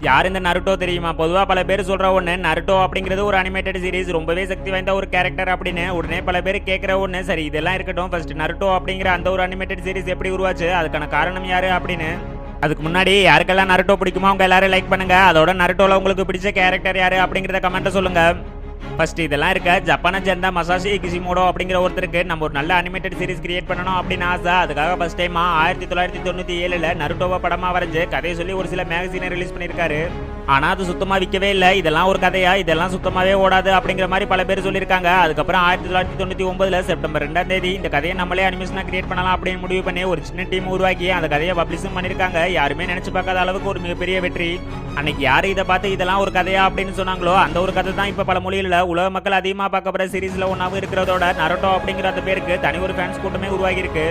யார் இந்த நருட்டோ தெரியுமா? பொதுவா பல பேர் சொல்ற ஒண்ணு, நருட்டோ அப்படிங்கிறது ஒரு அனிமேட்டட் சீரிஸ், ரொம்பவே சக்தி வாய்ந்த ஒரு கேரக்டர் அப்படின்னு. உடனே பல பேர் கேட்கிற ஒண்ணு, சரி இதெல்லாம் இருக்கட்டும், ஃபர்ஸ்ட் நருட்டோ அப்படிங்கிற அந்த ஒரு அனிமேட்டட் சீரிஸ் எப்படி உருவாச்சு, அதுக்கான காரணம் யாரு அப்படின்னு. அதுக்கு முன்னாடி யாருக்கெல்லாம் நருட்டோ பிடிக்குமோ அவங்க எல்லாரும் லைக் பண்ணுங்க. அதோட நருட்டோல உங்களுக்கு பிடிச்ச கேரக்டர் யாரு அப்படிங்கறத கமெண்ட்ல சொல்லுங்க. ஃபர்ஸ்ட் இதெல்லாம் இருக்க, ஜப்பானை சேர்ந்த மசாஷி கிஷிமோடோ அப்படிங்கிற ஒருத்தருக்கு நம்ம ஒரு நல்ல அனிமேட்டட் சீரிஸ் கிரியேட் பண்ணணும் அப்படின்னு ஆசை. அதுக்காக ஃபர்ஸ்ட் டைமா 1997ல நருட்டோவை படமா வரைஞ்சு கதையை சொல்லி ஒரு சில மேகசீனை ரிலீஸ் பண்ணியிருக்காரு. ஆனா அது சுத்தமா விற்கவே இல்லை. இதெல்லாம் ஒரு கதையா, இதெல்லாம் சுத்தமாவே ஓடாது அப்படிங்கிற மாதிரி பல பேர் சொல்லியிருக்காங்க. அதுக்கப்புறம் 1999ல செப்டம்பர் 2ஆம் தேதி இந்த கதையை நம்மளே அனிமேஷனா கிரியேட் பண்ணலாம் அப்படின்னு முடிவு பண்ணி ஒரு சின்ன டீம் உருவாக்கி அந்த கதையை பப்ளிஷும் பண்ணியிருக்காங்க. யாருமே நினைச்சு பார்க்காத அளவுக்கு ஒரு மிகப்பெரிய வெற்றி. அன்னைக்கு யாரு இதை பார்த்து இதெல்லாம் ஒரு கதையா அப்படின்னு சொன்னாங்களோ அந்த ஒரு கதை தான் இப்ப பல மொழிகளில் உலக மக்கள் அதிகமாக பார்க்கப்படுற சீரீஸ்ல ஒன்றாவும் இருக்கிறதோட நருட்டோ அப்படிங்கிற அந்த பேருக்கு தனி ஒரு ஃபேன்ஸ் கூட்டமே உருவாகி இருக்கு.